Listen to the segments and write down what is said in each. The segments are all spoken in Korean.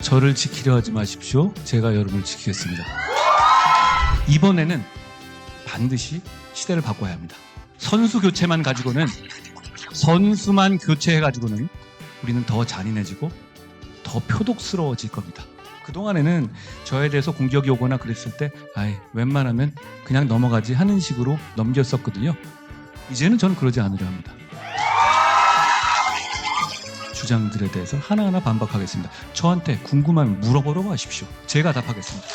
저를 지키려 하지 마십시오. 제가 여러분을 지키겠습니다. 이번에는 반드시 시대를 바꿔야 합니다. 선수 교체만 가지고는, 선수만 교체해가지고는 우리는 더 잔인해지고 더 표독스러워질 겁니다. 그동안에는 저에 대해서 공격이 오거나 그랬을 때 웬만하면 그냥 넘어가지 하는 식으로 넘겼었거든요. 이제는 저는 그러지 않으려 합니다. 주장들에 대해서 하나하나 반박하겠습니다. 저한테 궁금하면 물어보라고 하십시오. 제가 답하겠습니다.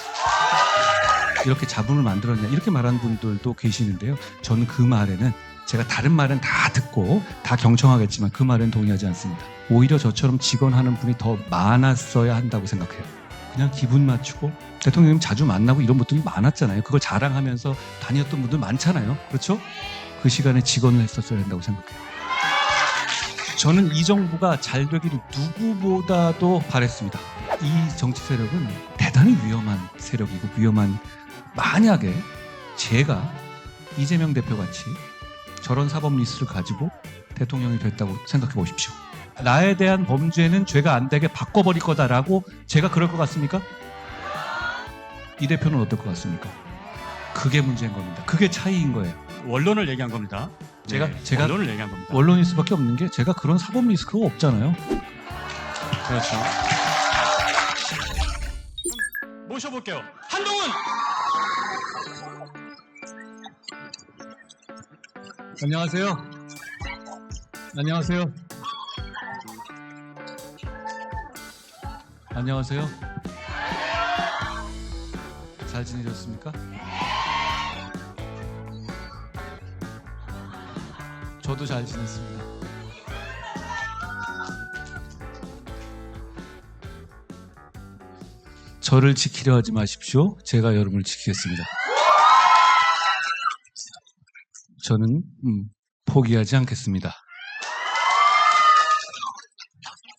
이렇게 자문을 만들었냐 이렇게 말하는 분들도 계시는데요. 저는 그 말에는, 제가 다른 말은 다 듣고 다 경청하겠지만 그 말은 동의하지 않습니다. 오히려 저처럼 직언하는 분이 더 많았어야 한다고 생각해요. 그냥 기분 맞추고, 대통령님 자주 만나고 이런 분들이 많았잖아요. 그걸 자랑하면서 다녔던 분들 많잖아요. 그렇죠? 그 시간에 직언을 했었어야 한다고 생각해요. 저는 이 정부가 잘 되기를 누구보다도 바랬습니다. 이 정치 세력은 대단히 위험한 세력이고 위험한, 만약에 제가 이재명 대표같이 저런 사법 리스트를 가지고 대통령이 됐다고 생각해 보십시오. 나에 대한 범죄는 죄가 안 되게 바꿔버릴 거다라고 제가 그럴 것 같습니까? 이 대표는 어떨 것 같습니까? 그게 문제인 겁니다. 그게 차이인 거예요. 원론을 얘기한 겁니다. 제가 원론을 얘기한 겁니다. 원론일 수밖에 없는 게, 제가 그런 사법 리스크가 없잖아요. 그렇죠. 모셔볼게요. 한동훈! 안녕하세요. 안녕하세요. 안녕하세요. 잘 지내셨습니까? 저도 잘 지냈습니다. 저를 지키려 하지 마십시오. 제가 여러분을 지키겠습니다. 저는 포기하지 않겠습니다.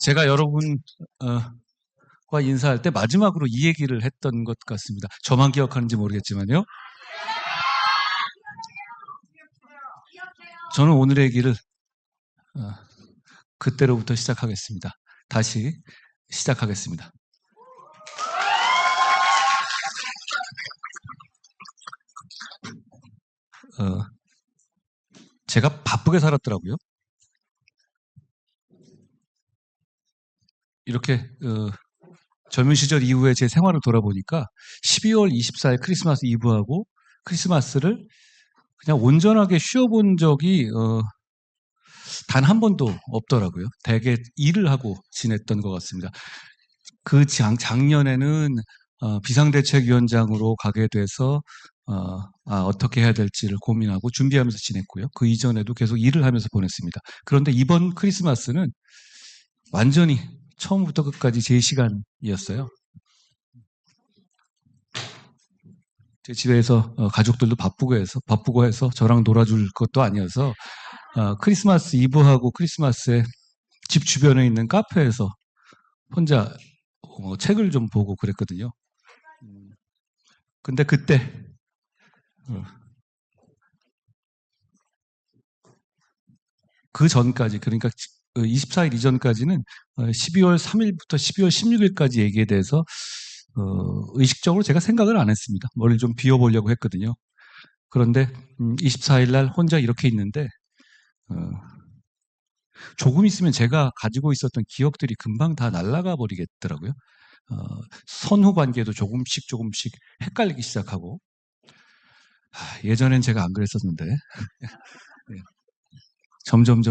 제가 여러분과 인사할 때 마지막으로 이 얘기를 했던 것 같습니다. 저만 기억하는지 모르겠지만요. 저는 오늘의 얘기를 그때로부터 시작하겠습니다. 다시 시작하겠습니다. 제가 바쁘게 살았더라고요. 이렇게 젊은 시절 이후에 제 생활을 돌아보니까 12월 24일 크리스마스 이브하고 크리스마스를 그냥 온전하게 쉬어본 적이 단 한 번도 없더라고요. 대개 일을 하고 지냈던 것 같습니다. 그 작년에는 비상대책위원장으로 가게 돼서 어떻게 해야 될지를 고민하고 준비하면서 지냈고요. 그 이전에도 계속 일을 하면서 보냈습니다. 그런데 이번 크리스마스는 완전히 처음부터 끝까지 제 시간이었어요. 제 집에서 가족들도 바쁘고 해서 저랑 놀아줄 것도 아니어서 크리스마스 이브하고 크리스마스에 집 주변에 있는 카페에서 혼자 책을 좀 보고 그랬거든요. 근데 그때 그 전까지, 그러니까 24일 이전까지는 12월 3일부터 12월 16일까지 얘기에 대해서 의식적으로 제가 생각을 안 했습니다. 머리를 좀 비워보려고 했거든요. 그런데 24일 날 혼자 이렇게 있는데 조금 있으면 제가 가지고 있었던 기억들이 금방 다 날아가 버리겠더라고요. 선후 관계도 조금씩 헷갈리기 시작하고, 예전엔 제가 안 그랬었는데 네. 점점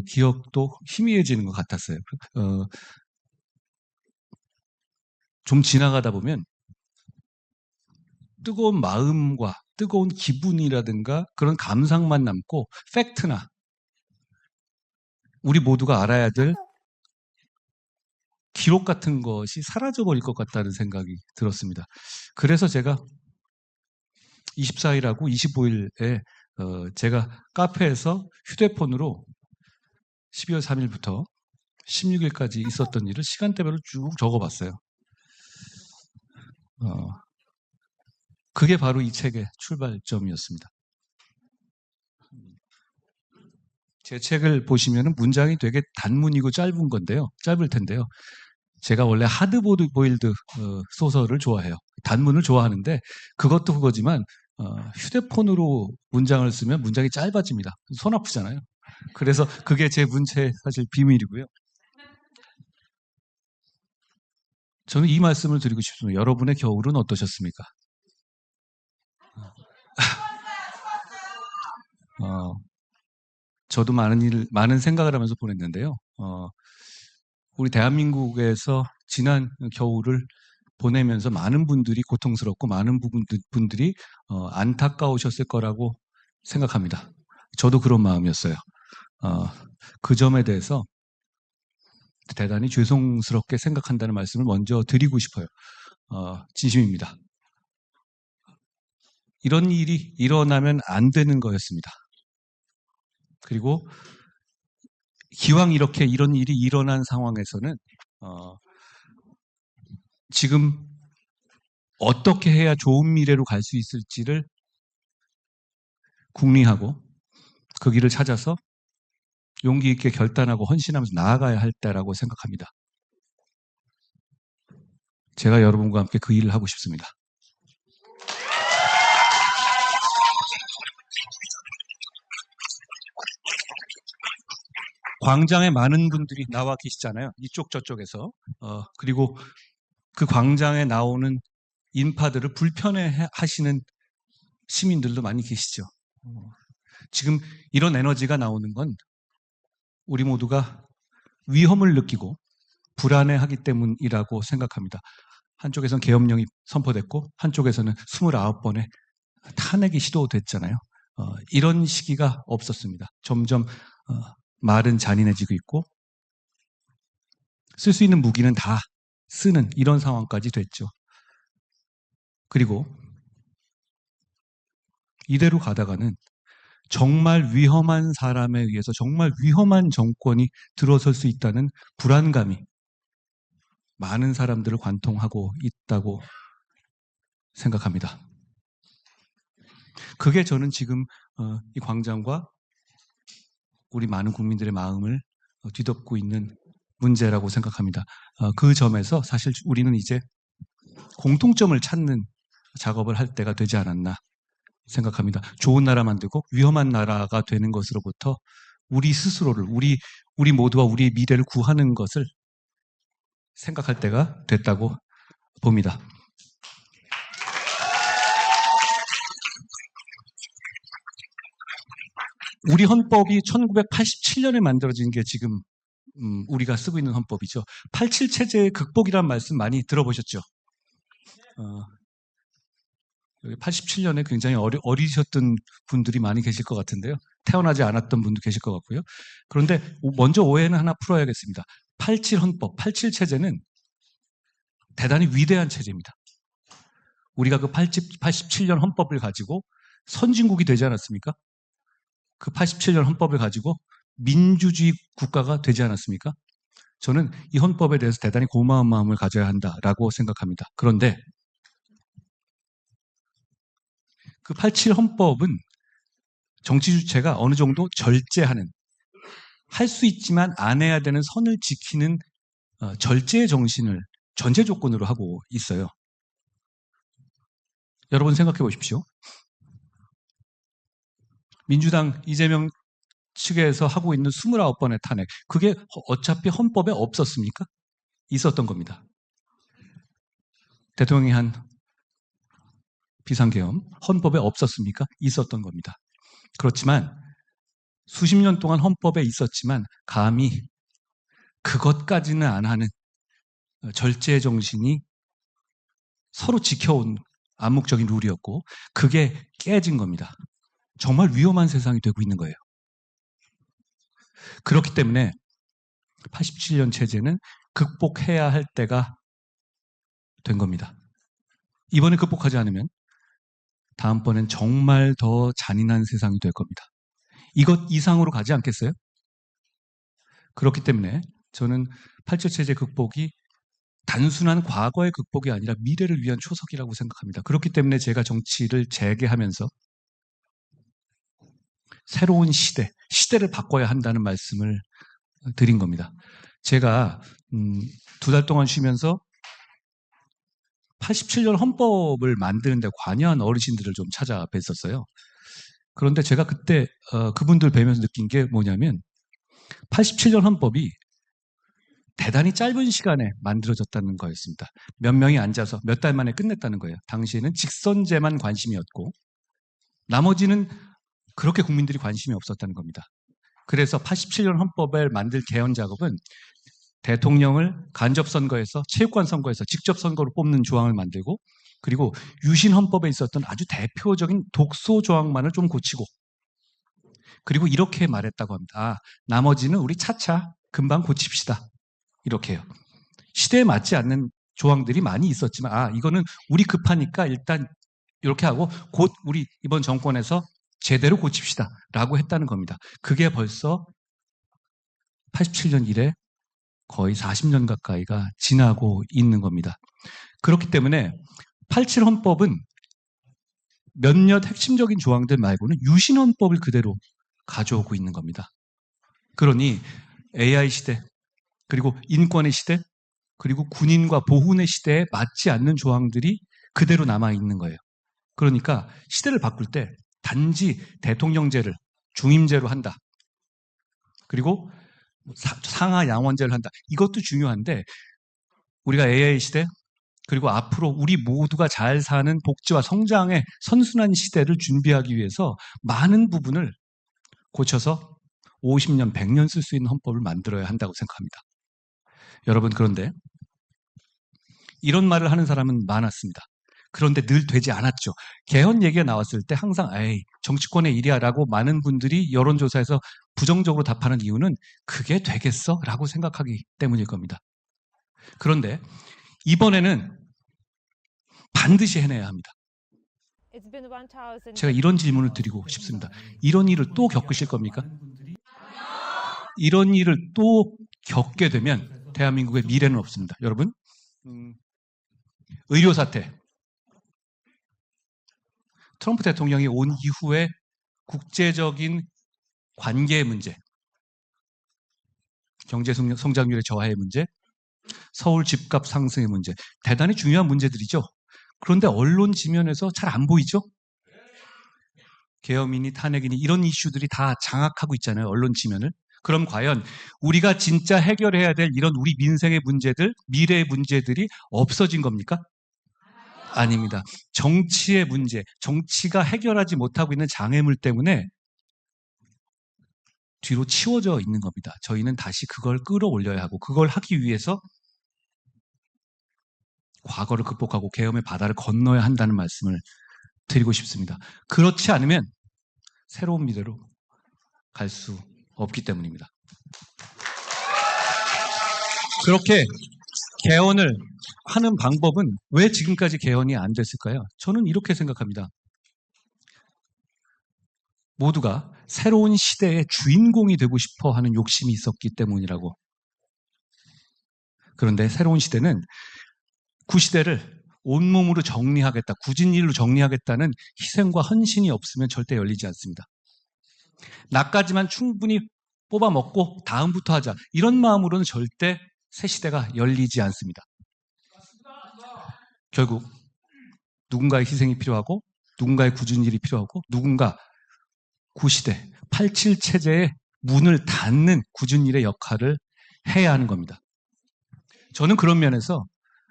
기억도 희미해지는 것 같았어요. 좀 지나가다 보면 뜨거운 마음과 뜨거운 기분이라든가 그런 감상만 남고, 팩트나 우리 모두가 알아야 될 기록 같은 것이 사라져버릴 것 같다는 생각이 들었습니다. 그래서 제가 24일하고 25일에 제가 카페에서 휴대폰으로 12월 3일부터 16일까지 있었던 일을 시간대별로 쭉 적어봤어요. 그게 바로 이 책의 출발점이었습니다. 제 책을 보시면 문장이 되게 단문이고 짧은 건데요. 짧을 텐데요. 제가 원래 하드보드 보일드 소설을 좋아해요. 단문을 좋아하는데 그것도 그거지만 휴대폰으로 문장을 쓰면 문장이 짧아집니다. 손 아프잖아요. 그래서 그게 제 문체의 사실 비밀이고요. 저는 이 말씀을 드리고 싶습니다. 여러분의 겨울은 어떠셨습니까? 저도 많은 생각을 하면서 보냈는데요. 우리 대한민국에서 지난 겨울을 보내면서 많은 분들이 고통스럽고 많은 분들이 안타까우셨을 거라고 생각합니다. 저도 그런 마음이었어요. 그 점에 대해서 대단히 죄송스럽게 생각한다는 말씀을 먼저 드리고 싶어요. 진심입니다. 이런 일이 일어나면 안 되는 거였습니다. 그리고 기왕 이렇게 이런 일이 일어난 상황에서는 지금 어떻게 해야 좋은 미래로 갈 수 있을지를 궁리하고 그 길을 찾아서 용기 있게 결단하고 헌신하면서 나아가야 할 때라고 생각합니다. 제가 여러분과 함께 그 일을 하고 싶습니다. 광장에 많은 분들이 나와 계시잖아요. 이쪽 저쪽에서. 그리고 그 광장에 나오는 인파들을 불편해 하시는 시민들도 많이 계시죠. 지금 이런 에너지가 나오는 건 우리 모두가 위험을 느끼고 불안해하기 때문이라고 생각합니다. 한쪽에서는 계엄령이 선포됐고 한쪽에서는 29번의 탄핵이 시도됐잖아요. 이런 시기가 없었습니다. 점점 말은 잔인해지고 있고 쓸 수 있는 무기는 다 쓰는 이런 상황까지 됐죠. 그리고 이대로 가다가는 정말 위험한 사람에 의해서 정말 위험한 정권이 들어설 수 있다는 불안감이 많은 사람들을 관통하고 있다고 생각합니다. 그게 저는 지금 이 광장과 우리 많은 국민들의 마음을 뒤덮고 있는 문제라고 생각합니다. 그 점에서 사실 우리는 이제 공통점을 찾는 작업을 할 때가 되지 않았나 생각합니다. 좋은 나라 만들고 위험한 나라가 되는 것으로부터 우리 스스로를 우리 모두와 우리의 미래를 구하는 것을 생각할 때가 됐다고 봅니다. 우리 헌법이 1987년에 만들어진 게 지금 우리가 쓰고 있는 헌법이죠. 87 체제의 극복이란 말씀 많이 들어보셨죠? 87년에 굉장히 어리셨던 분들이 많이 계실 것 같은데요. 태어나지 않았던 분도 계실 것 같고요. 그런데 먼저 오해는 하나 풀어야겠습니다. 87 헌법, 87 체제는 대단히 위대한 체제입니다. 우리가 그 87년 헌법을 가지고 선진국이 되지 않았습니까? 그 87년 헌법을 가지고 민주주의 국가가 되지 않았습니까? 저는 이 헌법에 대해서 대단히 고마운 마음을 가져야 한다라고 생각합니다. 그런데 그 87 헌법은 정치 주체가 어느 정도 절제하는, 할 수 있지만 안 해야 되는 선을 지키는 절제의 정신을 전제 조건으로 하고 있어요. 여러분 생각해 보십시오. 민주당 이재명 측에서 하고 있는 29번의 탄핵, 그게 어차피 헌법에 없었습니까? 있었던 겁니다. 대통령이 한 비상계엄, 헌법에 없었습니까? 있었던 겁니다. 그렇지만 수십 년 동안 헌법에 있었지만 감히 그것까지는 안 하는 절제 정신이 서로 지켜온 암묵적인 룰이었고 그게 깨진 겁니다. 정말 위험한 세상이 되고 있는 거예요. 그렇기 때문에 87년 체제는 극복해야 할 때가 된 겁니다. 이번에 극복하지 않으면 다음번엔 정말 더 잔인한 세상이 될 겁니다. 이것 이상으로 가지 않겠어요? 그렇기 때문에 저는 87 체제 극복이 단순한 과거의 극복이 아니라 미래를 위한 초석이라고 생각합니다. 그렇기 때문에 제가 정치를 재개하면서 새로운 시대를 바꿔야 한다는 말씀을 드린 겁니다. 제가 2달 동안 쉬면서 87년 헌법을 만드는데 관여한 어르신들을 좀 찾아뵀었어요. 그런데 제가 그때 그분들 뵈면서 느낀 게 뭐냐면 87년 헌법이 대단히 짧은 시간에 만들어졌다는 거였습니다. 몇 명이 앉아서 몇 달 만에 끝냈다는 거예요. 당시에는 직선제만 관심이었고 나머지는 그렇게 국민들이 관심이 없었다는 겁니다. 그래서 87년 헌법을 만들 개헌 작업은 대통령을 간접선거에서 체육관 선거에서 직접 선거로 뽑는 조항을 만들고 그리고 유신 헌법에 있었던 아주 대표적인 독소 조항만을 좀 고치고 그리고 이렇게 말했다고 합니다. 아, 나머지는 우리 차차 금방 고칩시다. 이렇게요. 시대에 맞지 않는 조항들이 많이 있었지만 아 이거는 우리 급하니까 일단 이렇게 하고 곧 우리 이번 정권에서 제대로 고칩시다 라고 했다는 겁니다. 그게 벌써 87년 이래 거의 40년 가까이가 지나고 있는 겁니다. 그렇기 때문에 87 헌법은 몇몇 핵심적인 조항들 말고는 유신 헌법을 그대로 가져오고 있는 겁니다. 그러니 AI 시대 그리고 인권의 시대 그리고 군인과 보훈의 시대에 맞지 않는 조항들이 그대로 남아있는 거예요. 그러니까 시대를 바꿀 때 단지 대통령제를 중임제로 한다. 그리고 상하 양원제를 한다. 이것도 중요한데 우리가 AI 시대 그리고 앞으로 우리 모두가 잘 사는 복지와 성장의 선순환 시대를 준비하기 위해서 많은 부분을 고쳐서 50년, 100년 쓸 수 있는 헌법을 만들어야 한다고 생각합니다. 여러분 그런데 이런 말을 하는 사람은 많았습니다. 그런데 늘 되지 않았죠. 개헌 얘기가 나왔을 때 항상 에이 정치권의 일이야 라고 많은 분들이 여론조사에서 부정적으로 답하는 이유는 그게 되겠어? 라고 생각하기 때문일 겁니다. 그런데 이번에는 반드시 해내야 합니다. 제가 이런 질문을 드리고 싶습니다. 이런 일을 또 겪으실 겁니까? 이런 일을 또 겪게 되면 대한민국의 미래는 없습니다. 여러분, 의료 사태. 트럼프 대통령이 온 이후에 국제적인 관계의 문제, 경제 성장률의 저하의 문제, 서울 집값 상승의 문제, 대단히 중요한 문제들이죠. 그런데 언론 지면에서 잘 안 보이죠? 계엄이니 탄핵이니 이런 이슈들이 다 장악하고 있잖아요. 언론 지면을. 그럼 과연 우리가 진짜 해결해야 될 이런 우리 민생의 문제들, 미래의 문제들이 없어진 겁니까? 아닙니다. 정치의 문제, 정치가 해결하지 못하고 있는 장애물 때문에 뒤로 치워져 있는 겁니다. 저희는 다시 그걸 끌어올려야 하고 그걸 하기 위해서 과거를 극복하고 계엄의 바다를 건너야 한다는 말씀을 드리고 싶습니다. 그렇지 않으면 새로운 미래로 갈 수 없기 때문입니다. 그렇게 개헌을 하는 방법은 왜 지금까지 개헌이 안 됐을까요? 저는 이렇게 생각합니다. 모두가 새로운 시대의 주인공이 되고 싶어 하는 욕심이 있었기 때문이라고. 그런데 새로운 시대는 구시대를 온몸으로 정리하겠다, 굳은 일로 정리하겠다는 희생과 헌신이 없으면 절대 열리지 않습니다. 나까지만 충분히 뽑아먹고 다음부터 하자. 이런 마음으로는 절대 새 시대가 열리지 않습니다. 결국 누군가의 희생이 필요하고 누군가의 굳은 일이 필요하고 누군가 구시대, 87 체제의 문을 닫는 굳은 일의 역할을 해야 하는 겁니다. 저는 그런 면에서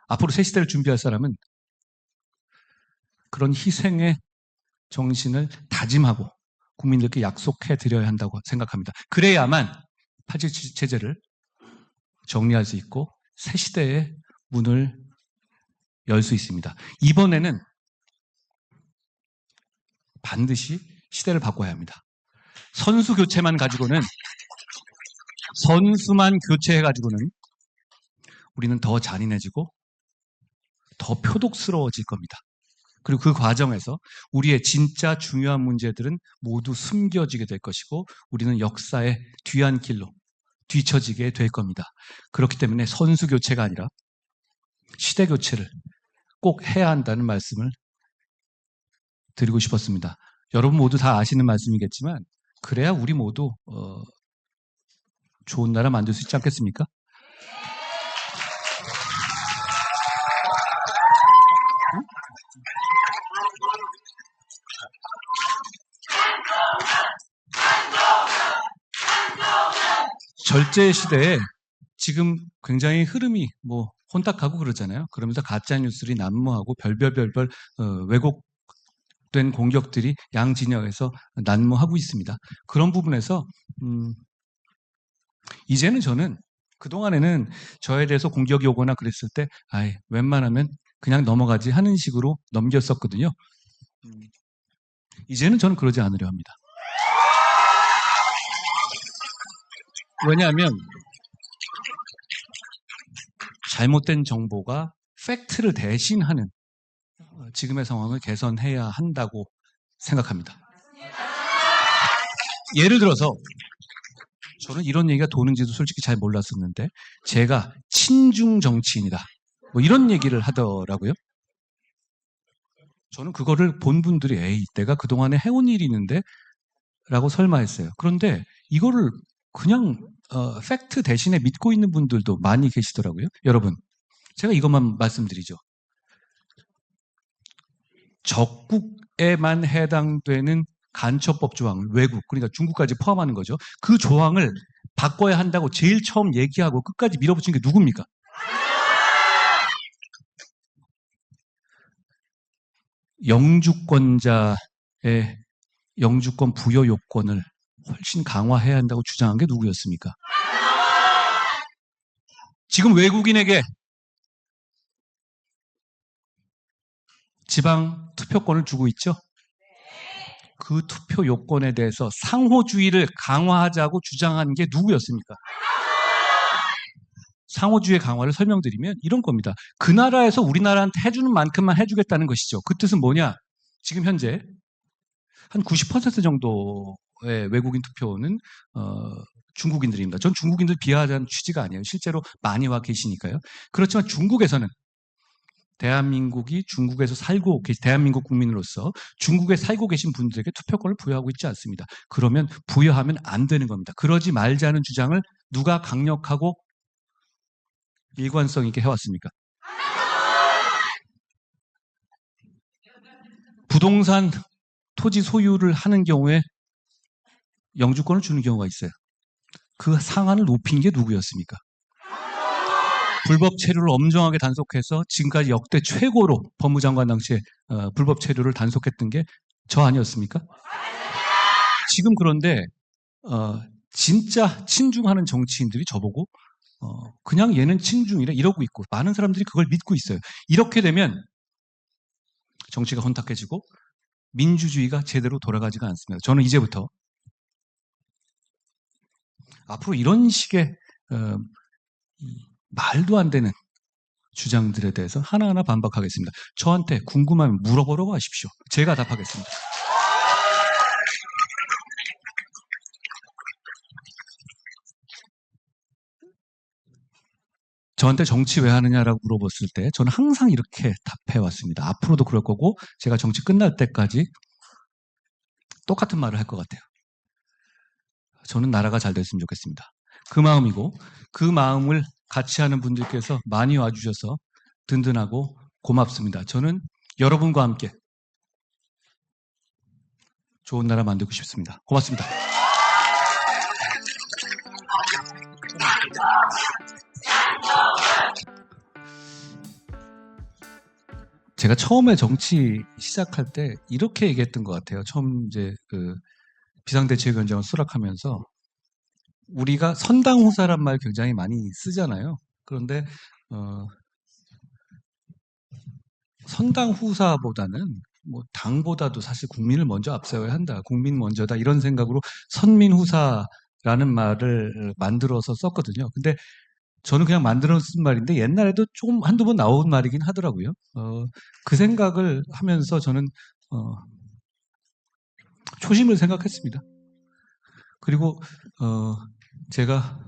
앞으로 새 시대를 준비할 사람은 그런 희생의 정신을 다짐하고 국민들께 약속해 드려야 한다고 생각합니다. 그래야만 87 체제를 정리할 수 있고 새 시대의 문을 열 수 있습니다. 이번에는 반드시 시대를 바꿔야 합니다. 선수 교체만 가지고는 선수만 교체해가지고는 우리는 더 잔인해지고 더 표독스러워질 겁니다. 그리고 그 과정에서 우리의 진짜 중요한 문제들은 모두 숨겨지게 될 것이고 우리는 역사의 뒤안길로 뒤처지게 될 겁니다. 그렇기 때문에 선수 교체가 아니라 시대 교체를 꼭 해야 한다는 말씀을 드리고 싶었습니다. 여러분 모두 다 아시는 말씀이겠지만 그래야 우리 모두 좋은 나라 만들 수 있지 않겠습니까? 결제 시대에 지금 굉장히 흐름이 혼탁하고 그러잖아요. 그러면서 가짜 뉴스들이 난무하고 별별 왜곡된 공격들이 양 진영에서 난무하고 있습니다. 그런 부분에서 이제는 저는 그동안에는 저에 대해서 공격이 오거나 그랬을 때 웬만하면 그냥 넘어가지 하는 식으로 넘겼었거든요. 이제는 저는 그러지 않으려 합니다. 왜냐하면 잘못된 정보가 팩트를 대신하는 지금의 상황을 개선해야 한다고 생각합니다. 예를 들어서 저는 이런 얘기가 도는지도 솔직히 잘 몰랐었는데 제가 친중 정치인이다 이런 얘기를 하더라고요. 저는 그거를 본 분들이 내가 그동안에 해온 일이 있는데 라고 설마했어요. 그런데 이거를 그냥 팩트 대신에 믿고 있는 분들도 많이 계시더라고요. 여러분, 제가 이것만 말씀드리죠. 적국에만 해당되는 간첩법 조항을 외국, 그러니까 중국까지 포함하는 거죠. 그 조항을 바꿔야 한다고 제일 처음 얘기하고 끝까지 밀어붙인 게 누굽니까? 영주권자의 영주권 부여 요건을 훨씬 강화해야 한다고 주장한 게 누구였습니까? 지금 외국인에게 지방 투표권을 주고 있죠? 그 투표 요건에 대해서 상호주의를 강화하자고 주장한 게 누구였습니까? 상호주의 강화를 설명드리면 이런 겁니다. 그 나라에서 우리나라한테 해주는 만큼만 해주겠다는 것이죠. 그 뜻은 뭐냐? 지금 현재 한 90% 정도의 외국인 투표는 중국인들입니다. 전 중국인들 비하하자는 취지가 아니에요. 실제로 많이 와 계시니까요. 그렇지만 중국에서는 대한민국이 중국에서 살고 대한민국 국민으로서 중국에 살고 계신 분들에게 투표권을 부여하고 있지 않습니다. 그러면 부여하면 안 되는 겁니다. 그러지 말자는 주장을 누가 강력하고 일관성 있게 해왔습니까? 부동산 토지 소유를 하는 경우에 영주권을 주는 경우가 있어요. 그 상한을 높인 게 누구였습니까? 불법 체류를 엄정하게 단속해서 지금까지 역대 최고로 법무장관 당시에 불법 체류를 단속했던 게 저 아니었습니까? 지금 그런데 진짜 친중하는 정치인들이 저보고 그냥 얘는 친중이래 이러고 있고 많은 사람들이 그걸 믿고 있어요. 이렇게 되면 정치가 혼탁해지고 민주주의가 제대로 돌아가지가 않습니다. 저는 이제부터 앞으로 이런 식의 말도 안 되는 주장들에 대해서 하나하나 반박하겠습니다. 저한테 궁금하면 물어보라고 하십시오. 제가 답하겠습니다. 저한테 정치 왜 하느냐라고 물어봤을 때 저는 항상 이렇게 답해왔습니다. 앞으로도 그럴 거고 제가 정치 끝날 때까지 똑같은 말을 할 것 같아요. 저는 나라가 잘 됐으면 좋겠습니다. 그 마음이고 그 마음을 같이 하는 분들께서 많이 와주셔서 든든하고 고맙습니다. 저는 여러분과 함께 좋은 나라 만들고 싶습니다. 고맙습니다. 제가 처음에 정치 시작할 때 이렇게 얘기했던 것 같아요. 처음 이제 비상대책위원장을 수락하면서 우리가 선당후사란 말 굉장히 많이 쓰잖아요. 그런데 선당후사보다는 당보다도 사실 국민을 먼저 앞세워야 한다. 국민 먼저다. 이런 생각으로 선민후사라는 말을 만들어서 썼거든요. 근데 저는 그냥 만들어 쓴 말인데 옛날에도 조금 한두 번 나온 말이긴 하더라고요. 그 생각을 하면서 저는 초심을 생각했습니다. 그리고 제가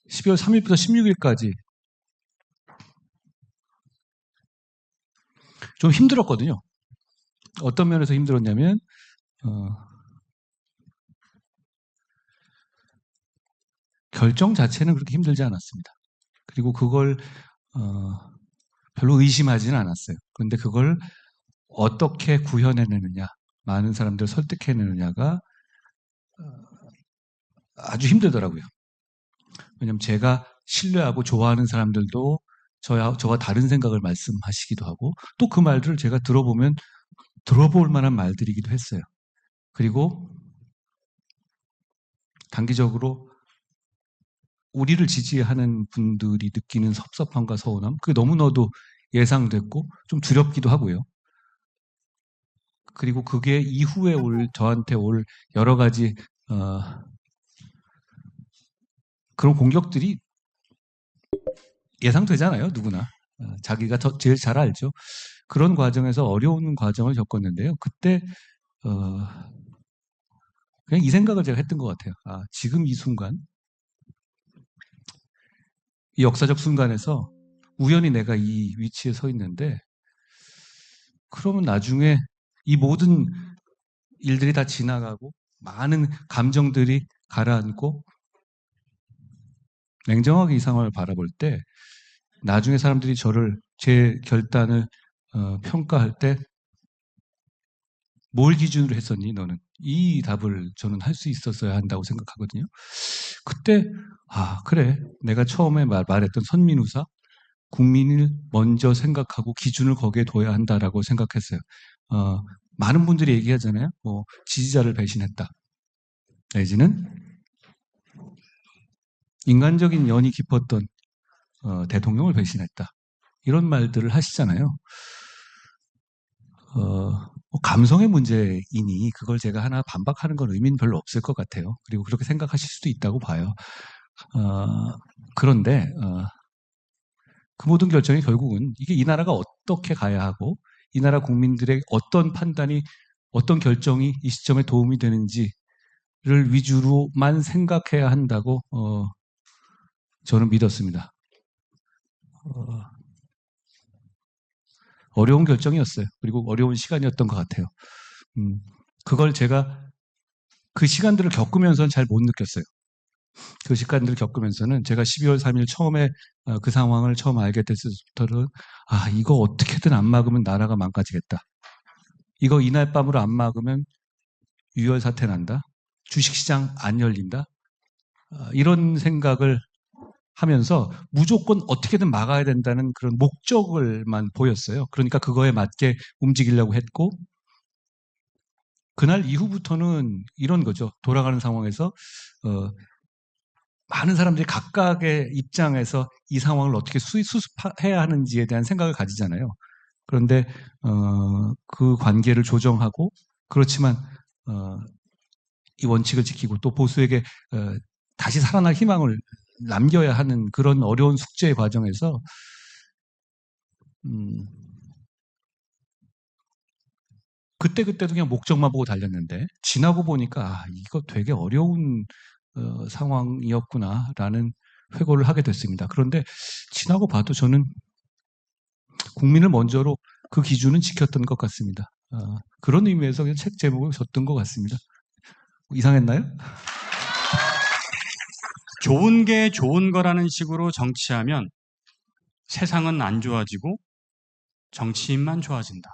12월 3일부터 16일까지 좀 힘들었거든요. 어떤 면에서 힘들었냐면 결정 자체는 그렇게 힘들지 않았습니다. 그리고 그걸 별로 의심하지는 않았어요. 그런데 그걸 어떻게 구현해내느냐, 많은 사람들을 설득해내느냐가 아주 힘들더라고요. 왜냐하면 제가 신뢰하고 좋아하는 사람들도 저와 다른 생각을 말씀하시기도 하고 또 그 말들을 제가 들어보면 들어볼 만한 말들이기도 했어요. 그리고 단기적으로 우리를 지지하는 분들이 느끼는 섭섭함과 서운함, 그게 너무나도 예상됐고 좀 두렵기도 하고요. 그리고 그게 이후에 저한테 올 여러 가지 그런 공격들이 예상되잖아요, 누구나. 자기가 제일 잘 알죠. 그런 과정에서 어려운 과정을 겪었는데요. 그때 그냥 이 생각을 제가 했던 것 같아요. 지금 이 순간, 이 역사적 순간에서 우연히 내가 이 위치에 서 있는데 그러면 나중에 이 모든 일들이 다 지나가고 많은 감정들이 가라앉고 냉정하게 이 상황을 바라볼 때 나중에 사람들이 제 결단을 평가할 때 뭘 기준으로 했었니 너는? 이 답을 저는 할 수 있었어야 한다고 생각하거든요. 그때 그래, 내가 처음에 말했던 선민우사, 국민을 먼저 생각하고 기준을 거기에 둬야 한다라고 생각했어요. 많은 분들이 얘기하잖아요. 지지자를 배신했다. 내지는 인간적인 연이 깊었던 대통령을 배신했다. 이런 말들을 하시잖아요. 감성의 문제이니 그걸 제가 하나 반박하는 건 의미는 별로 없을 것 같아요. 그리고 그렇게 생각하실 수도 있다고 봐요. 그런데 그 모든 결정이 결국은 이게 이 나라가 어떻게 가야 하고 이 나라 국민들의 어떤 판단이 어떤 결정이 이 시점에 도움이 되는지를 위주로만 생각해야 한다고 저는 믿었습니다. 어려운 결정이었어요. 그리고 어려운 시간이었던 것 같아요. 그걸 제가 그 시간들을 겪으면서는 잘 못 느꼈어요. 그 시간들을 겪으면서는 제가 12월 3일 처음에 그 상황을 처음 알게 됐을 때부터는 이거 어떻게든 안 막으면 나라가 망가지겠다. 이거 이날 밤으로 안 막으면 유혈 사태 난다. 주식시장 안 열린다. 이런 생각을 하면서 무조건 어떻게든 막아야 된다는 그런 목적을만 보였어요. 그러니까 그거에 맞게 움직이려고 했고 그날 이후부터는 이런 거죠. 돌아가는 상황에서 많은 사람들이 각각의 입장에서 이 상황을 어떻게 수습해야 하는지에 대한 생각을 가지잖아요. 그런데 그 관계를 조정하고 그렇지만 이 원칙을 지키고 또 보수에게 다시 살아날 희망을 남겨야 하는 그런 어려운 숙제의 과정에서 그때도 그냥 목적만 보고 달렸는데 지나고 보니까 이거 되게 어려운 상황이었구나라는 회고를 하게 됐습니다. 그런데 지나고 봐도 저는 국민을 먼저로 그 기준은 지켰던 것 같습니다. 그런 의미에서 그냥 책 제목을 줬던 것 같습니다. 이상했나요? 좋은 게 좋은 거라는 식으로 정치하면 세상은 안 좋아지고 정치인만 좋아진다.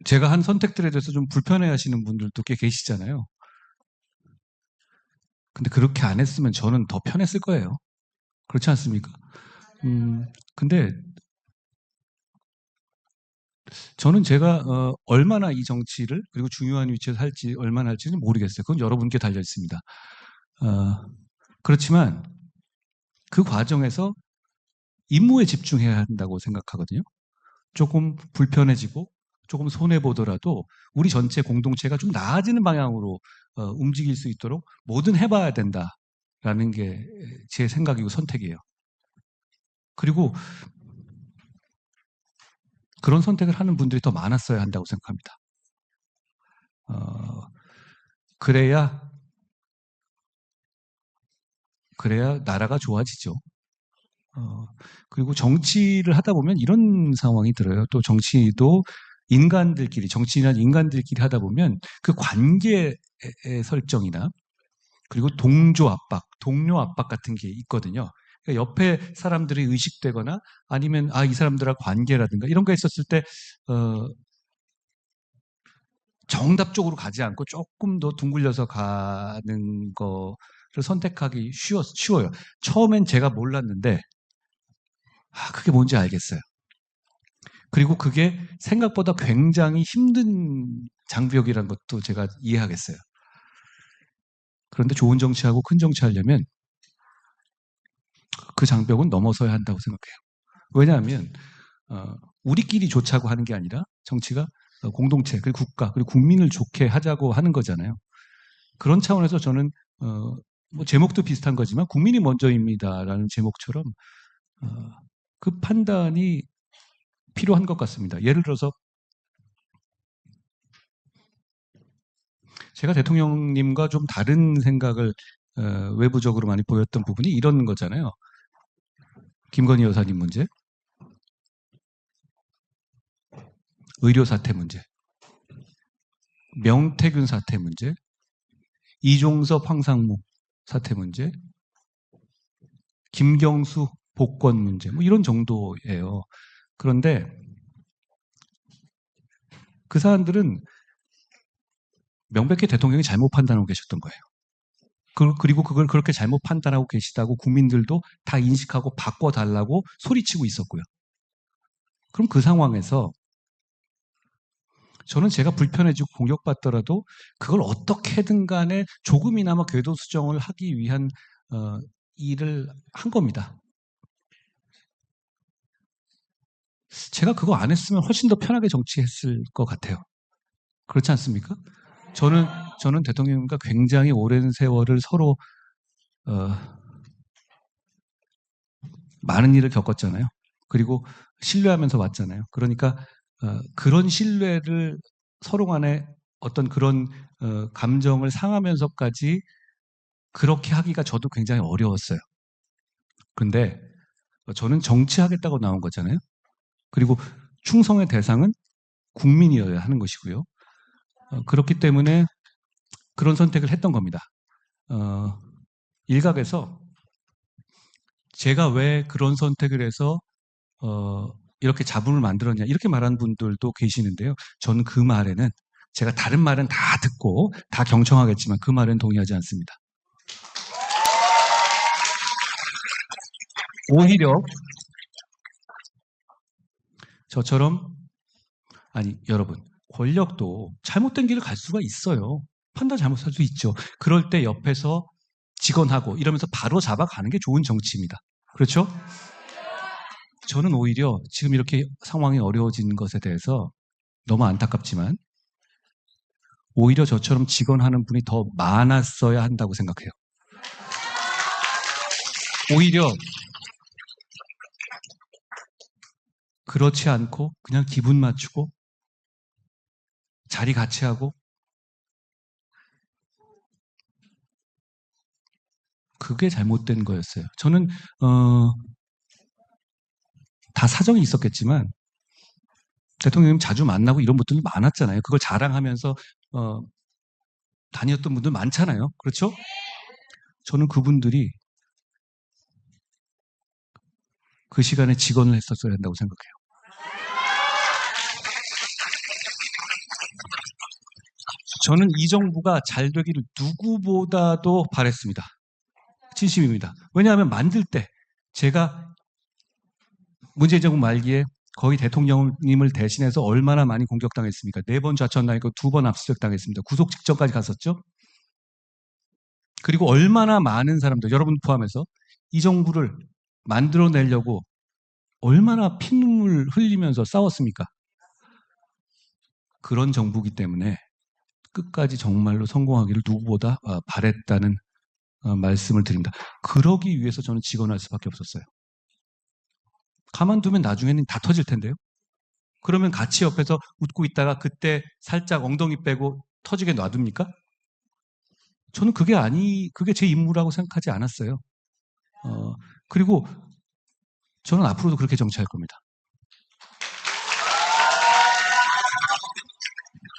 제가 한 선택들에 대해서 좀 불편해하시는 분들도 꽤 계시잖아요. 근데 그렇게 안 했으면 저는 더 편했을 거예요. 그렇지 않습니까? 근데 저는 제가 얼마나 이 정치를 그리고 중요한 위치에서 할지 얼마나 할지는 모르겠어요. 그건 여러분께 달려 있습니다. 그렇지만 그 과정에서 임무에 집중해야 한다고 생각하거든요. 조금 불편해지고 조금 손해보더라도 우리 전체 공동체가 좀 나아지는 방향으로 움직일 수 있도록 뭐든 해봐야 된다라는 게 제 생각이고 선택이에요. 그리고 그런 선택을 하는 분들이 더 많았어야 한다고 생각합니다. 그래야 나라가 좋아지죠. 그리고 정치를 하다 보면 이런 상황이 들어요. 또 정치도 정치인이나 인간들끼리 하다 보면 그 관계의 설정이나 그리고 동조 압박, 동료 압박 같은 게 있거든요. 그러니까 옆에 사람들이 의식되거나 아니면 이 사람들하고 관계라든가 이런 거 있었을 때 정답 쪽으로 가지 않고 조금 더 둥글려서 가는 거를 선택하기 쉬워요. 처음엔 제가 몰랐는데 그게 뭔지 알겠어요. 그리고 그게 생각보다 굉장히 힘든 장벽이라는 것도 제가 이해하겠어요. 그런데 좋은 정치하고 큰 정치하려면 그 장벽은 넘어서야 한다고 생각해요. 왜냐하면 우리끼리 좋자고 하는 게 아니라 정치가 공동체, 그리고 국가, 그리고 국민을 좋게 하자고 하는 거잖아요. 그런 차원에서 저는 뭐 제목도 비슷한 거지만 국민이 먼저입니다라는 제목처럼 그 판단이 필요한 것 같습니다. 예를 들어서 제가 대통령님과 좀 다른 생각을 외부적으로 많이 보였던 부분이 이런 거잖아요. 김건희 여사님 문제, 의료 사태 문제, 명태균 사태 문제, 이종섭 황상무 사태 문제, 김경수 복권 문제, 뭐 이런 정도예요. 그런데 그 사람들은 명백히 대통령이 잘못 판단하고 계셨던 거예요. 그리고 그걸 그렇게 잘못 판단하고 계시다고 국민들도 다 인식하고 바꿔달라고 소리치고 있었고요. 그럼 그 상황에서 저는 제가 불편해지고 공격받더라도 그걸 어떻게든 간에 조금이나마 궤도 수정을 하기 위한 일을 한 겁니다. 제가 그거 안 했으면 훨씬 더 편하게 정치했을 것 같아요. 그렇지 않습니까? 저는 대통령님과 굉장히 오랜 세월을 서로 많은 일을 겪었잖아요. 그리고 신뢰하면서 왔잖아요. 그러니까 그런 신뢰를 서로 간에 어떤 그런 감정을 상하면서까지 그렇게 하기가 저도 굉장히 어려웠어요. 근데 저는 정치하겠다고 나온 거잖아요. 그리고 충성의 대상은 국민이어야 하는 것이고요. 그렇기 때문에 그런 선택을 했던 겁니다. 일각에서 제가 왜 그런 선택을 해서 이렇게 잡음을 만들었냐 이렇게 말하는 분들도 계시는데요. 저는 그 말에는 제가 다른 말은 다 듣고 다 경청하겠지만 그 말은 동의하지 않습니다. 오히려 저처럼 여러분 권력도 잘못된 길을 갈 수가 있어요. 판단 잘못할 수 있죠. 그럴 때 옆에서 직언하고 이러면서 바로 잡아가는 게 좋은 정치입니다. 그렇죠? 저는 오히려 지금 이렇게 상황이 어려워진 것에 대해서 너무 안타깝지만 오히려 저처럼 직언하는 분이 더 많았어야 한다고 생각해요. 오히려 그렇지 않고 그냥 기분 맞추고 자리 같이 하고 그게 잘못된 거였어요. 저는 다 사정이 있었겠지만 대통령님 자주 만나고 이런 분들이 많았잖아요. 그걸 자랑하면서 다녔던 분들 많잖아요. 그렇죠? 저는 그분들이 그 시간에 직언을 했었어야 한다고 생각해요. 저는 이 정부가 잘 되기를 누구보다도 바랬습니다. 진심입니다. 왜냐하면 만들 때 제가 문재인 정부 말기에 거의 대통령님을 대신해서 얼마나 많이 공격당했습니까? 4번 좌천당했고 2번 압수수색 당했습니다. 구속 직전까지 갔었죠. 그리고 얼마나 많은 사람들, 여러분 포함해서 이 정부를 만들어내려고 얼마나 피눈물 흘리면서 싸웠습니까? 그런 정부기 때문에 끝까지 정말로 성공하기를 누구보다 바랬다는 말씀을 드립니다. 그러기 위해서 저는 직언할 수밖에 없었어요. 가만두면 나중에는 다 터질 텐데요. 그러면 같이 옆에서 웃고 있다가 그때 살짝 엉덩이 빼고 터지게 놔둡니까? 저는 그게 제 임무라고 생각하지 않았어요. 그리고 저는 앞으로도 그렇게 정치할 겁니다.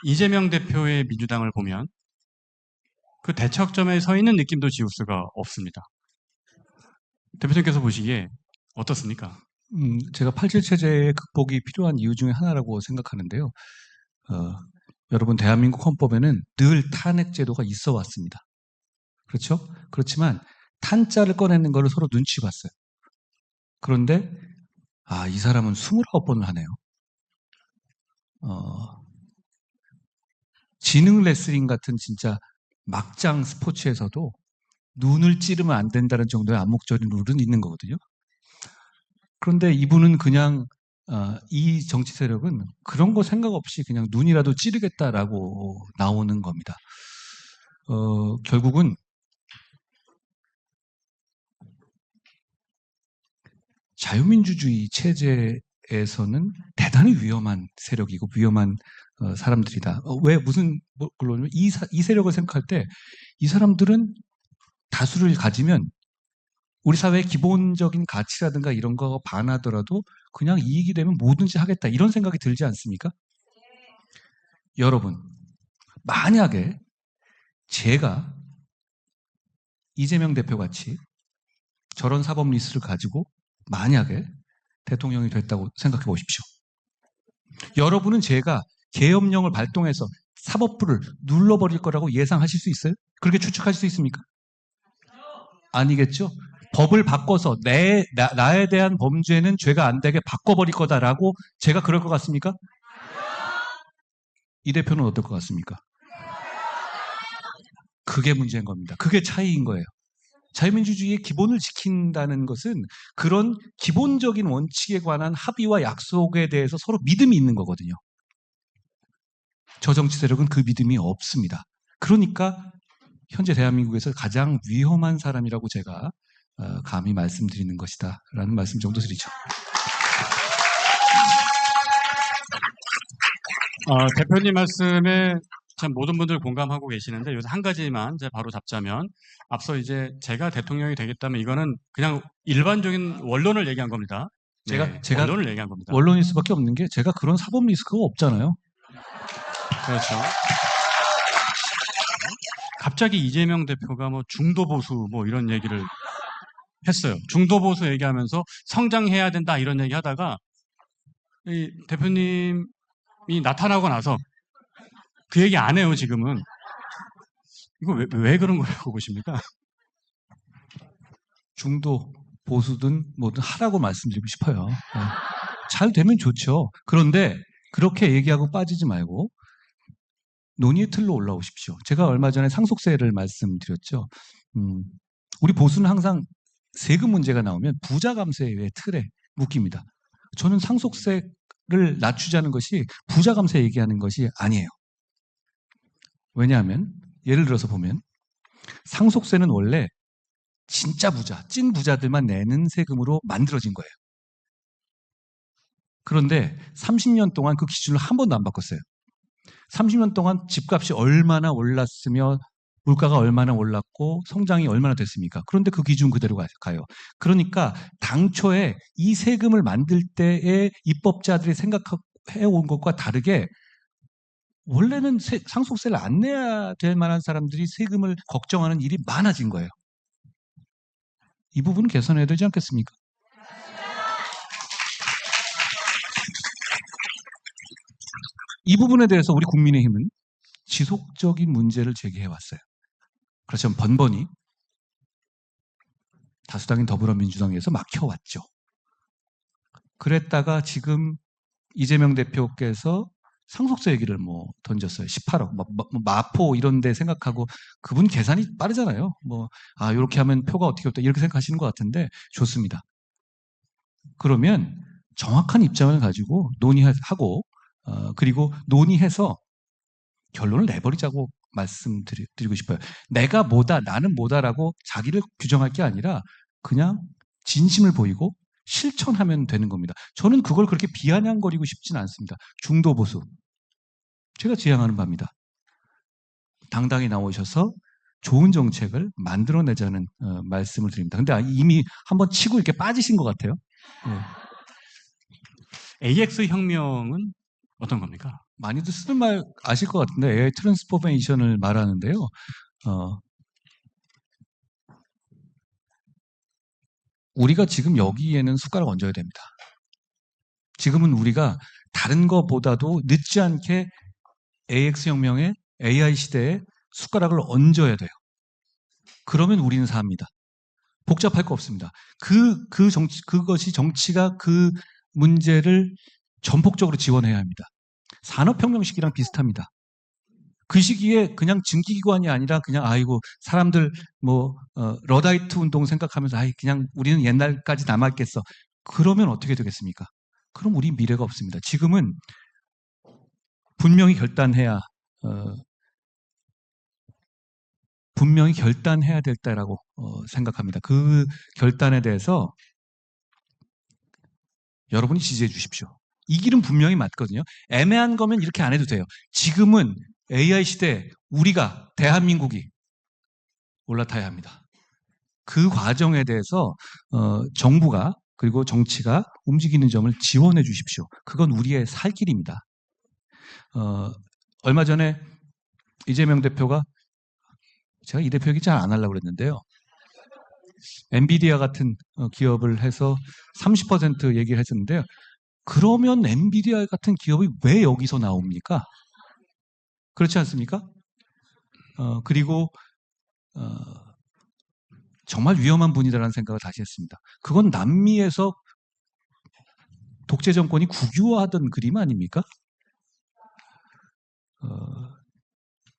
이재명 대표의 민주당을 보면 그 대척점에 서 있는 느낌도 지울 수가 없습니다. 대표님께서 보시기에 어떻습니까? 제가 87 체제의 극복이 필요한 이유 중에 하나라고 생각하는데요. 여러분, 대한민국 헌법에는 늘 탄핵제도가 있어 왔습니다. 그렇죠? 그렇지만 탄자를 꺼내는 거를 서로 눈치 봤어요. 그런데 이 사람은 29번을 하네요. 지능 레슬링 같은 진짜 막장 스포츠에서도 눈을 찌르면 안 된다는 정도의 암묵적인 룰은 있는 거거든요. 그런데 이분은 그냥 이 정치 세력은 그런 거 생각 없이 그냥 눈이라도 찌르겠다라고 나오는 겁니다. 결국은 자유민주주의 체제에서는 대단히 위험한 세력이고 위험한 사람들이다. 왜 무슨 걸로 이 세력을 생각할 때 이 사람들은 다수를 가지면 우리 사회의 기본적인 가치라든가 이런 거 반하더라도 그냥 이익이 되면 뭐든지 하겠다 이런 생각이 들지 않습니까? 여러분, 만약에 제가 이재명 대표 같이 저런 사법 리스트를 가지고 만약에 대통령이 됐다고 생각해 보십시오. 여러분은 제가 계엄령을 발동해서 사법부를 눌러버릴 거라고 예상하실 수 있어요? 그렇게 추측하실 수 있습니까? 아니겠죠? 법을 바꿔서 나에 대한 범죄는 죄가 안 되게 바꿔버릴 거다라고 제가 그럴 것 같습니까? 이 대표는 어떨 것 같습니까? 그게 문제인 겁니다. 그게 차이인 거예요. 자유민주주의의 기본을 지킨다는 것은 그런 기본적인 원칙에 관한 합의와 약속에 대해서 서로 믿음이 있는 거거든요. 저 정치 세력은 그 믿음이 없습니다. 그러니까 현재 대한민국에서 가장 위험한 사람이라고 제가 감히 말씀드리는 것이다 라는 말씀 정도 드리죠. 대표님 말씀에 참 모든 분들 공감하고 계시는데 여기서 한 가지만 이제 바로 잡자면 앞서 이제 제가 대통령이 되겠다면 이거는 그냥 일반적인 원론을 얘기한 겁니다. 제가 원론을 얘기한 겁니다. 원론일 수밖에 없는 게 제가 그런 사법 리스크가 없잖아요. 그렇죠. 갑자기 이재명 대표가 뭐 중도 보수 뭐 이런 얘기를 했어요. 중도 보수 얘기하면서 성장해야 된다 이런 얘기 하다가 이 대표님이 나타나고 나서 그 얘기 안 해요, 지금은. 이거 왜 그런 거라고 보십니까? 중도, 보수든 뭐든 하라고 말씀드리고 싶어요. 잘 되면 좋죠. 그런데 그렇게 얘기하고 빠지지 말고 논의의 틀로 올라오십시오. 제가 얼마 전에 상속세를 말씀드렸죠. 우리 보수는 항상 세금 문제가 나오면 부자 감세의 틀에 묶입니다. 저는 상속세를 낮추자는 것이 부자 감세 얘기하는 것이 아니에요. 왜냐하면 예를 들어서 보면 상속세는 원래 진짜 부자, 찐 부자들만 내는 세금으로 만들어진 거예요. 그런데 30년 동안 그 기준을 한 번도 안 바꿨어요. 30년 동안 집값이 얼마나 올랐으며 물가가 얼마나 올랐고 성장이 얼마나 됐습니까? 그런데 그 기준 그대로 가요. 그러니까 당초에 이 세금을 만들 때의 입법자들이 생각해온 것과 다르게 원래는 상속세를 안 내야 될 만한 사람들이 세금을 걱정하는 일이 많아진 거예요. 이 부분은 개선해야 되지 않겠습니까? 이 부분에 대해서 우리 국민의힘은 지속적인 문제를 제기해왔어요. 그렇지만 번번이 다수당인 더불어민주당에서 막혀왔죠. 그랬다가 지금 이재명 대표께서 상속세 얘기를 던졌어요. 18억, 마포 이런 데 생각하고 그분 계산이 빠르잖아요. 이렇게 하면 표가 어떻게 없다 이렇게 생각하시는 것 같은데 좋습니다. 그러면 정확한 입장을 가지고 논의하고 그리고 논의해서 결론을 내버리자고 말씀드리고 싶어요. 내가 뭐다, 나는 뭐다라고 자기를 규정할 게 아니라 그냥 진심을 보이고 실천하면 되는 겁니다. 저는 그걸 그렇게 비아냥거리고 싶지는 않습니다. 중도 보수. 제가 지향하는 바입니다. 당당히 나오셔서 좋은 정책을 만들어내자는 말씀을 드립니다. 근데 이미 한번 치고 이렇게 빠지신 것 같아요. AX 혁명은 어떤 겁니까? 많이들 쓰는 말 아실 것 같은데 AI 트랜스포메이션을 말하는데요. 우리가 지금 여기에는 숟가락 얹어야 됩니다. 지금은 우리가 다른 것보다도 늦지 않게 AX혁명에 AI 시대에 숟가락을 얹어야 돼요. 그러면 우리는 삽니다. 복잡할 거 없습니다. 그것이 정치가 그 문제를 전폭적으로 지원해야 합니다. 산업혁명 시기랑 비슷합니다. 그 시기에 그냥 증기기관이 아니라 그냥 아이고 사람들 러다이트 운동 생각하면서 그냥 우리는 옛날까지 남았겠어. 그러면 어떻게 되겠습니까? 그럼 우리 미래가 없습니다. 지금은 분명히 결단해야 될 때라고 생각합니다. 그 결단에 대해서 여러분이 지지해 주십시오. 이 길은 분명히 맞거든요. 애매한 거면 이렇게 안 해도 돼요. 지금은 AI 시대에 우리가 대한민국이 올라타야 합니다. 그 과정에 대해서 정부가 그리고 정치가 움직이는 점을 지원해 주십시오. 그건 우리의 살 길입니다. 얼마 전에 이재명 대표가 제가 이 대표 얘기 잘 안 하려고 그랬는데요. 엔비디아 같은 기업을 해서 30% 얘기를 했었는데요. 그러면 엔비디아 같은 기업이 왜 여기서 나옵니까? 그렇지 않습니까? 그리고 정말 위험한 분이다라는 생각을 다시 했습니다. 그건 남미에서 독재 정권이 국유화하던 그림 아닙니까?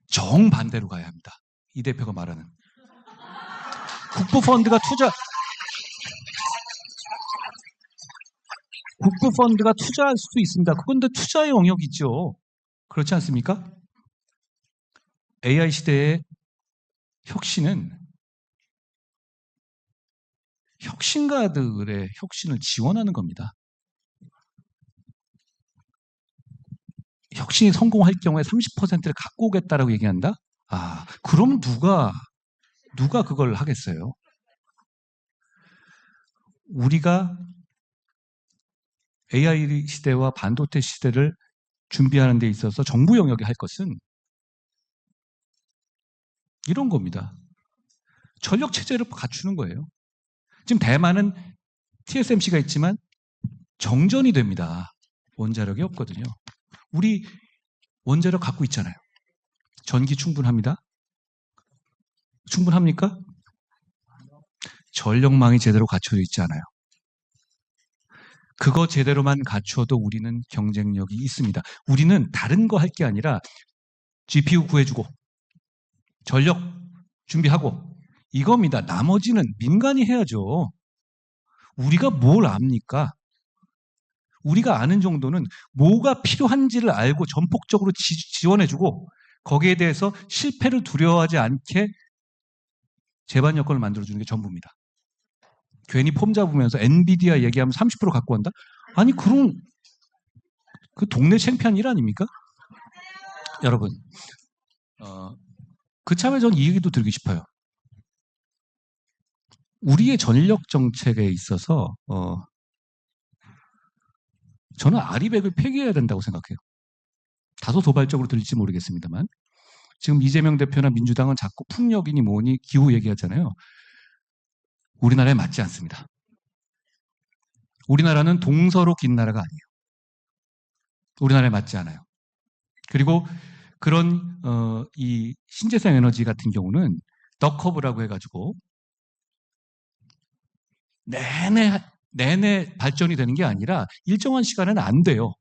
정반대로 가야 합니다. 이 대표가 말하는. 국부펀드가 투자할 수도 있습니다. 그건데 투자의 영역이죠. 그렇지 않습니까? AI 시대의 혁신은 혁신가들의 혁신을 지원하는 겁니다. 혁신이 성공할 경우에 30%를 갖고 오겠다라고 얘기한다? 그럼 누가 그걸 하겠어요? 우리가 AI 시대와 반도체 시대를 준비하는 데 있어서 정부 영역에 할 것은 이런 겁니다. 전력 체제를 갖추는 거예요. 지금 대만은 TSMC가 있지만 정전이 됩니다. 원자력이 없거든요. 우리 원자력 갖고 있잖아요. 전기 충분합니다. 충분합니까? 전력망이 제대로 갖춰져 있지 않아요. 그거 제대로만 갖춰도 우리는 경쟁력이 있습니다. 우리는 다른 거 할 게 아니라 GPU 구해주고 전력 준비하고 이겁니다. 나머지는 민간이 해야죠. 우리가 뭘 압니까? 우리가 아는 정도는 뭐가 필요한지를 알고 전폭적으로 지원해주고 거기에 대해서 실패를 두려워하지 않게 제반 여건을 만들어주는 게 전부입니다. 괜히 폼 잡으면서 엔비디아 얘기하면 30% 갖고 간다? 아니 그럼 그 동네 창피한 일 아닙니까? 여러분 그참에 전 이 얘기도 드리고 싶어요. 우리의 전력 정책에 있어서 저는 아리백을 폐기해야 된다고 생각해요. 다소 도발적으로 들릴지 모르겠습니다만 지금 이재명 대표나 민주당은 자꾸 풍력이니 뭐니 기후 얘기하잖아요. 우리나라에 맞지 않습니다. 우리나라는 동서로 긴 나라가 아니에요. 우리나라에 맞지 않아요. 그리고 그런 이 신재생 에너지 같은 경우는 덕커브라고 해가지고 내내 발전이 되는 게 아니라 일정한 시간에는 안 돼요.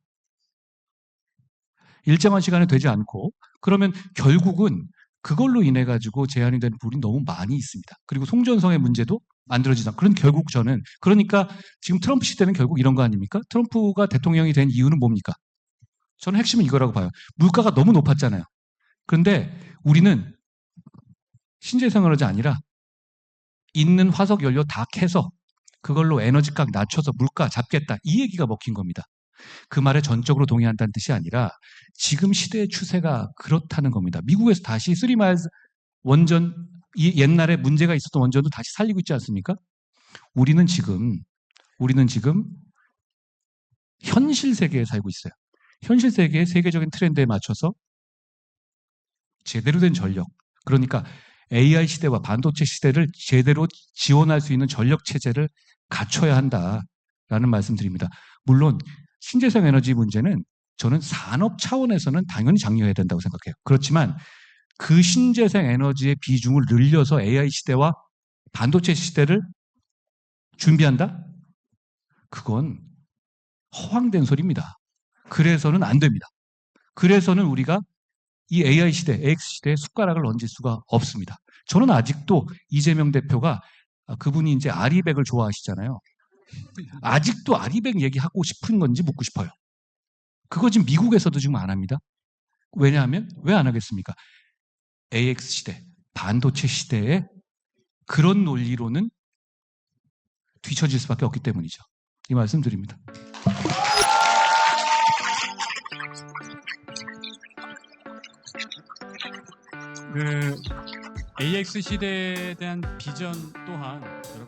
일정한 시간에 되지 않고 그러면 결국은 그걸로 인해 가지고 제한이 되는 부분이 너무 많이 있습니다. 그리고 송전성의 문제도 만들어지다. 그런 결국 저는 그러니까 지금 트럼프 시대는 결국 이런 거 아닙니까? 트럼프가 대통령이 된 이유는 뭡니까? 저는 핵심은 이거라고 봐요. 물가가 너무 높았잖아요. 그런데 우리는 신재생 에너지 아니라 있는 화석 연료 다 캐서 그걸로 에너지값 낮춰서 물가 잡겠다. 이 얘기가 먹힌 겁니다. 그 말에 전적으로 동의한다는 뜻이 아니라 지금 시대의 추세가 그렇다는 겁니다. 미국에서 다시 3마일스 원전, 옛날에 문제가 있었던 원전도 다시 살리고 있지 않습니까? 우리는 지금 현실 세계에 살고 있어요. 현실 세계의 세계적인 트렌드에 맞춰서 제대로 된 전력, 그러니까 AI 시대와 반도체 시대를 제대로 지원할 수 있는 전력 체제를 갖춰야 한다라는 말씀드립니다. 물론 신재생 에너지 문제는 저는 산업 차원에서는 당연히 장려해야 된다고 생각해요. 그렇지만 그 신재생 에너지의 비중을 늘려서 AI 시대와 반도체 시대를 준비한다? 그건 허황된 소리입니다. 그래서는 안 됩니다. 그래서는 우리가 이 AI 시대, AX 시대에 숟가락을 얹을 수가 없습니다. 저는 아직도 이재명 대표가 그분이 이제 아리백을 좋아하시잖아요. 아직도 아리백 얘기하고 싶은 건지 묻고 싶어요. 그거 지금 미국에서도 지금 안 합니다. 왜냐하면 왜 안 하겠습니까? AX 시대, 반도체 시대에 그런 논리로는 뒤처질 수밖에 없기 때문이죠. 이 말씀 드립니다. 그 AX 시대에 대한 비전 또한 여러